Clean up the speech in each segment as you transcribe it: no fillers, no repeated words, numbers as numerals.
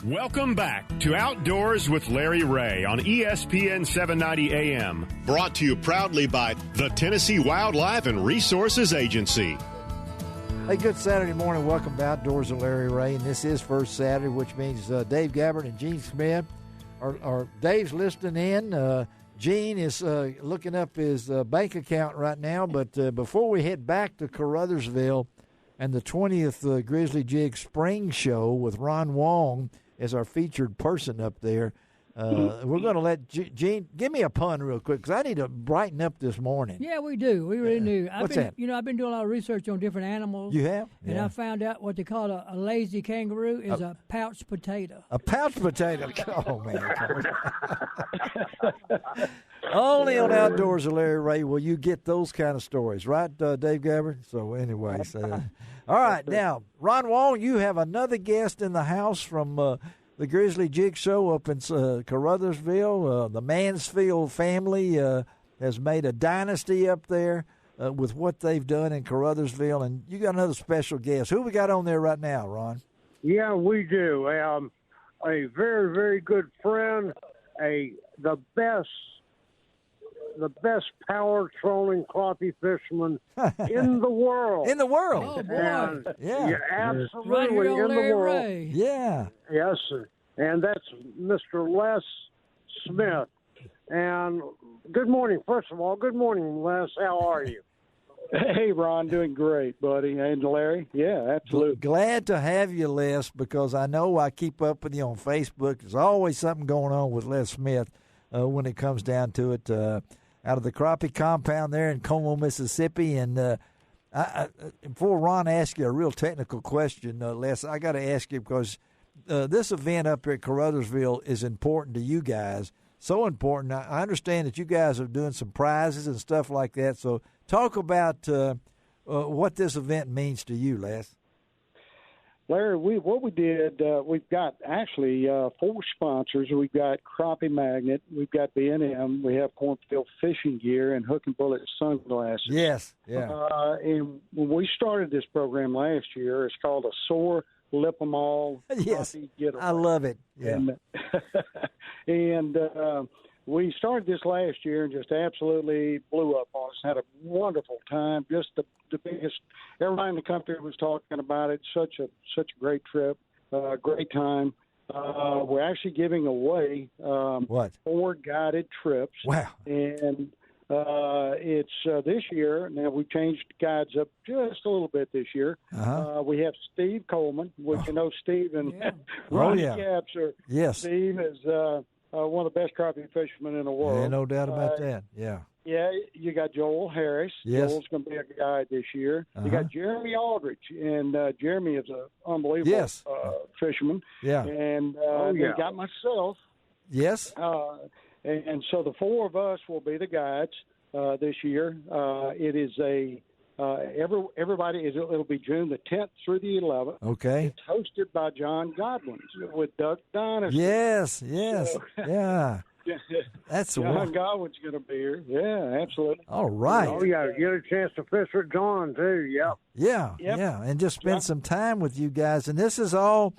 Welcome back to Outdoors with Larry Ray on ESPN 790 AM. Brought to you proudly by the Tennessee Wildlife and Resources Agency. Hey, good Saturday morning. Welcome to Outdoors with Larry Ray. And this is First Saturday, which means Dave Gabbard and Gene Smith are Dave's listening in. Gene is looking up his bank account right now. But before we head back to Caruthersville and the 20th Grizzly Jig Spring Show with Ron Wong as our featured person up there, we're going to let Gene give me a pun real quick because I need to brighten up this morning. Yeah, we do. We really do. What's that? I've been doing a lot of research on different animals. You have? And I found out what they call a lazy kangaroo is a pouch potato. A pouch potato? Oh, man. Only on Outdoors with Larry Ray will you get those kind of stories, right, Dave Gabbard? So, anyways. All right. Now, Ron Wong, you have another guest in the house from the Grizzly Jig Show up in Caruthersville. The Mansfield family has made a dynasty up there with what they've done in Caruthersville. And you got another special guest. Who we got on there right now, Ron? Yeah, we do. A very, very good friend, the best power trolling crappie fisherman in the world. In the world. Oh, boy. And, yeah, absolutely right here on in the Larry world. Ray. Yeah. Yes, sir. And that's Mr. Les Smith. And good morning, first of all. Good morning, Les. How are you? Hey, Ron, doing great, buddy. And Larry? Yeah, absolutely. Glad to have you, Les, because I know I keep up with you on Facebook. There's always something going on with Les Smith when it comes down to it. Out of the crappie compound there in Como, Mississippi. And before Ron asks you a real technical question, Les, I got to ask you because this event up here at Caruthersville is important to you guys. So important. I understand that you guys are doing some prizes and stuff like that. So talk about what this event means to you, Les. Larry, what we did, we've got actually 4 sponsors. We've got Crappie Magnet, we've got B&M, we have Cornfield Fishing Gear, and Hook and Bullet Sunglasses. Yes, yeah. And when we started this program last year, it's called a Sore Lip 'em All Yes, Crappie Getaway. I love it. Yeah. And we started this last year and just absolutely blew up on us. Had a wonderful time. Just the biggest. Everybody in the country was talking about it. Such a great trip. Great time. We're actually giving away 4 guided trips. Wow. And it's this year. Now we've changed guides up just a little bit this year. Uh-huh. We have Steve Coleman, which you know Steve and Yeah. Ronnie yeah. Capps are. Yes. Steve is one of the best crappie fishermen in the world. Yeah, no doubt about that. Yeah. Yeah, you got Joel Harris. Yes. Joel's going to be a guide this year. Uh-huh. You got Jeremy Aldrich, and Jeremy is an unbelievable fisherman. Yeah. And you got myself. Yes. And so the 4 of us will be the guides this year. It is everybody. It'll be June the 10th through the 11th. Okay. It's hosted by John Godwin with Duck Dynasty. Yes. So, yeah. That's John Godwin's going to be here. Yeah, absolutely. All right. Oh, yeah. Get a chance to fish with John, too. Yep. Yeah. Yep. Yeah. And just spend some time with you guys. And this is all.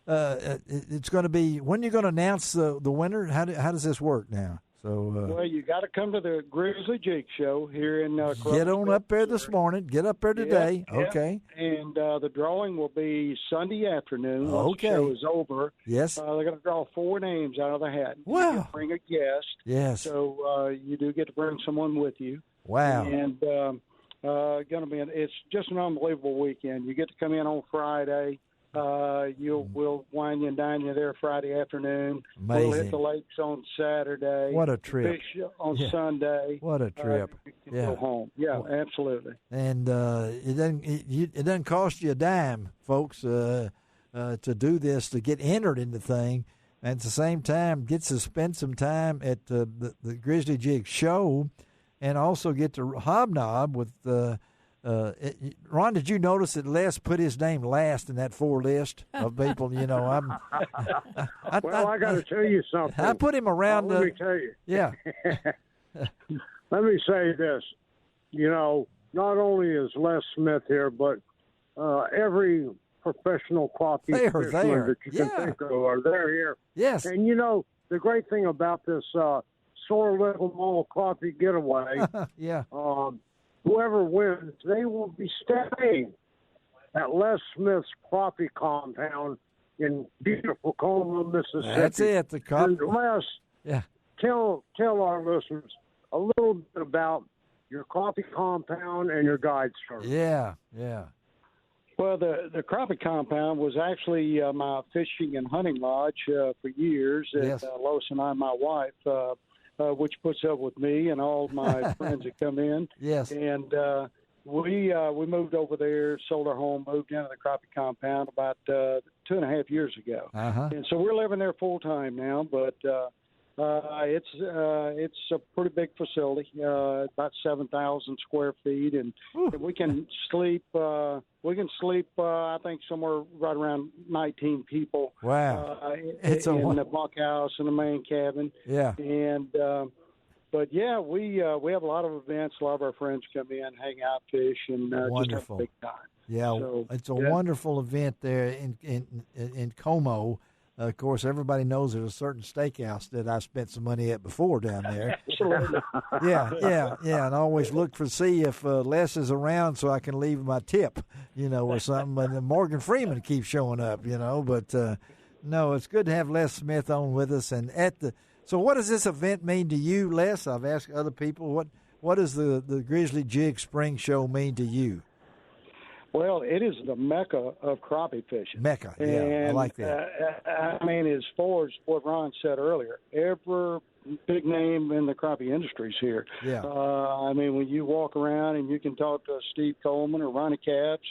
It's going to be when you're going to announce the winner. How does this work now? So well, you got to come to the Grizzly Jig Show here in get on up there this morning. Get up there today. Yeah, okay. And the drawing will be Sunday afternoon. Once Okay. the show is over. Yes. They're going to draw 4 names out of the hat. Wow. You can bring a guest. Yes. So you do get to bring someone with you. Wow. And going to be it's just an unbelievable weekend. You get to come in on Friday. We'll wine you and dine you there Friday afternoon. Amazing. We'll hit the lakes on Saturday. What a trip. Fish on Sunday. What a trip. You can go home. Yeah, absolutely. And it doesn't cost you a dime, folks, to do this, to get entered in the thing. And at the same time, get to spend some time at the Grizzly Jig Show and also get to hobnob with Ron, did you notice that Les put his name last in that 4 list of people? You know, I got to tell you something. I put him around. Let me tell you. Yeah. Let me say this. You know, not only is Les Smith here, but every professional crappie They are fishermen there. that you can think of are there here. Yes. And you know, the great thing about this Soar Level Mall crappie getaway, Yeah. Whoever wins, they will be staying at Les Smith's crappie compound in beautiful Como, Mississippi. That's it. The And crappie. Les, Yeah. tell our listeners a little bit about your coffee compound and your guide service. Yeah. Yeah. Well, the crappie compound was actually my fishing and hunting lodge for years. Yes. And Lois and I, my wife, which puts up with me and all my friends that come in. Yes. And we moved over there, sold our home, moved into the crappie compound about 2.5 years ago. Uh-huh. And so we're living there full time now, but it's a pretty big facility, about 7,000 square feet, and we can sleep. I think somewhere right around 19 people. Wow. In the bunkhouse and the main cabin. Yeah. And but yeah, we have a lot of events. A lot of our friends come in, hang out, fish, and just have a big time. Yeah, So, it's a wonderful event there in Como. Of course, everybody knows there's a certain steakhouse that I spent some money at before down there. Yeah, and I always look for see if Les is around so I can leave my tip, or something. But then Morgan Freeman keeps showing up, But no, it's good to have Les Smith on with us. And so, what does this event mean to you, Les? I've asked other people what does the Grizzly Jig Spring Show mean to you? Well, it is the mecca of crappie fishing. Mecca, yeah, and, I like that. I mean, as far as what Ron said earlier, every big name in the crappie industry is here. Yeah. I mean, when you walk around and you can talk to Steve Coleman or Ronnie Capps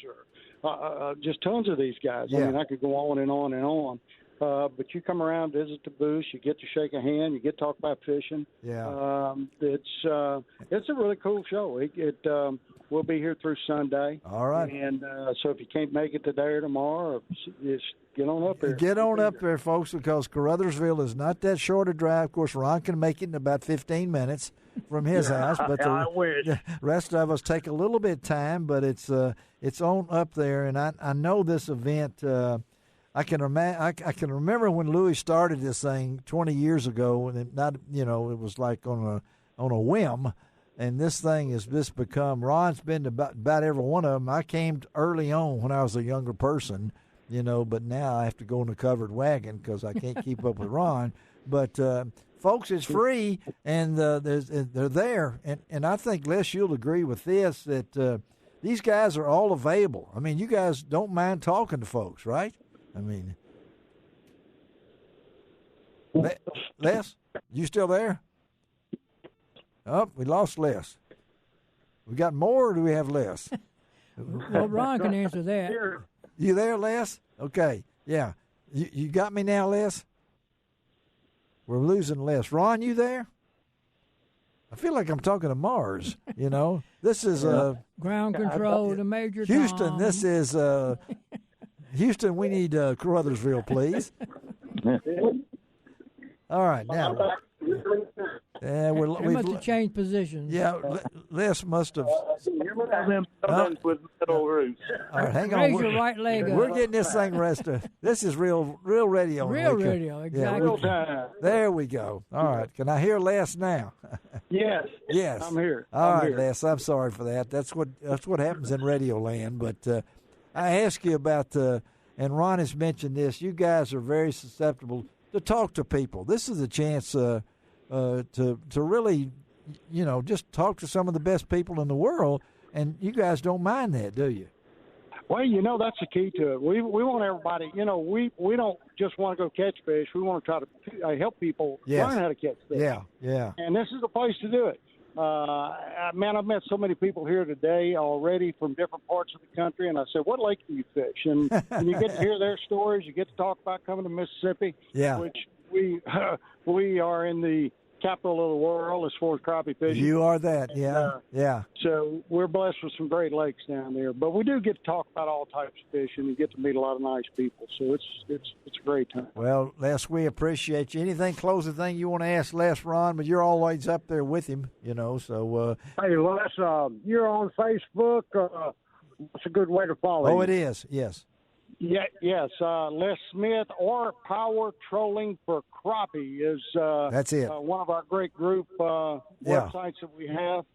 or just tons of these guys. Yeah. I mean, I could go on and on and on. But you come around, visit the booth, you get to shake a hand, you get to talk about fishing. Yeah. It's a really cool show. We'll be here through Sunday. All right. And so if you can't make it today or tomorrow, just get on up there. Get on up there, folks, because Caruthersville is not that short a drive. Of course, Ron can make it in about 15 minutes from his house, but the rest of us take a little bit of time, but it's on up there. And I know this event. I can remember when Louis started this thing 20 years ago, and it was like on a whim. And this thing has just become. Ron's been to about every one of them. I came early on when I was a younger person, but now I have to go in a covered wagon because I can't keep up with Ron. But folks, it's free, and they're there. And I think, Les, you'll agree with this that these guys are all available. I mean, you guys don't mind talking to folks, right? I mean, Les, you still there? Oh, we lost Les. We got more, or do we have Les? Well, Ron can answer that. You there, Les? Okay, yeah. You got me now, Les? We're losing Les. Ron, you there? I feel like I'm talking to Mars, This is Ground control to Major Houston, Tom. this is Houston, we need Caruthersville, please. All right, now. They must have changed positions. Yeah, Les must have. With metal roofs. All right, hang on. Raise your right leg up. We're getting this thing rested. This is real radio. Real radio, exactly. Real time. There we go. All right. Can I hear Les now? Yes. Yes. I'm here. All right, here. Les. I'm sorry for that. That's what happens in radio land. But I asked you about, and Ron has mentioned this, you guys are very susceptible to talk to people. This is a chance to really, just talk to some of the best people in the world, and you guys don't mind that, do you? Well, that's the key to it. We want everybody, we don't just want to go catch fish. We want to try to help people learn how to catch fish. Yeah. And this is the place to do it. Man, I've met so many people here today already from different parts of the country, and I said, what lake do you fish? And you get to hear their stories. You get to talk about coming to Mississippi, which we are in the capital of the world as far as crappie fishing. You are that, yeah. So we're blessed with some great lakes down there, but we do get to talk about all types of fishing and get to meet a lot of nice people. So it's a great time. Well, Les, we appreciate you. Anything closing thing you want to ask Les, Ron? But you're always up there with him, So hey, Les, you're on Facebook. What's a good way to follow you? Oh, it is. Yes. Yes. Les Smith or Power Trolling for Crappie is that's it. One of our great group websites that we have.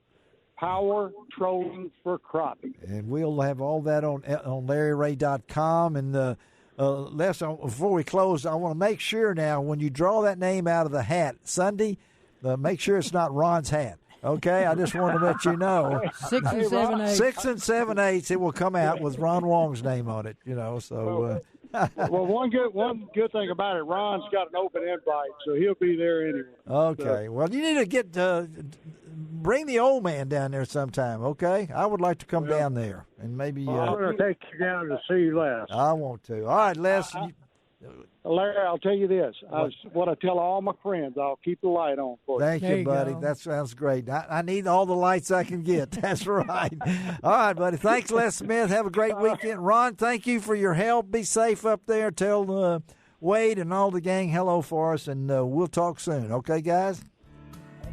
Power Trolling for Crappie. And we'll have all that on LarryRay.com. And Les, before we close, I want to make sure now when you draw that name out of the hat Sunday, make sure it's not Ron's hat. Okay, I just want to let you know. 6 and 7/8. 6 and 7/8. It will come out with Ron Wong's name on it. So. Well, one good thing about it, Ron's got an open invite, so he'll be there anyway. Okay. Well, you need to bring the old man down there sometime. Okay, I would like to come down there and maybe. I'm going to take you down to see Les. I want to. All right, Les. Larry, I'll tell you this. What I tell all my friends, I'll keep the light on for you. Thank you, buddy. That sounds great. I need all the lights I can get. That's right. All right, buddy. Thanks, Les Smith. Have a great weekend. Ron, thank you for your help. Be safe up there. Tell Wade and all the gang hello for us, and we'll talk soon. Okay, guys?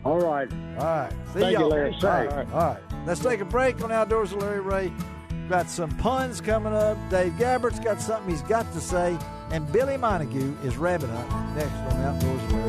All right. All right. See Thank y'all. you, Larry. All right. Let's take a break on Outdoors with Larry Ray. Got some puns coming up. Dave Gabbert's got something he's got to say. And Billy Montague is wrapping up next on Outdoors with Larry Ray.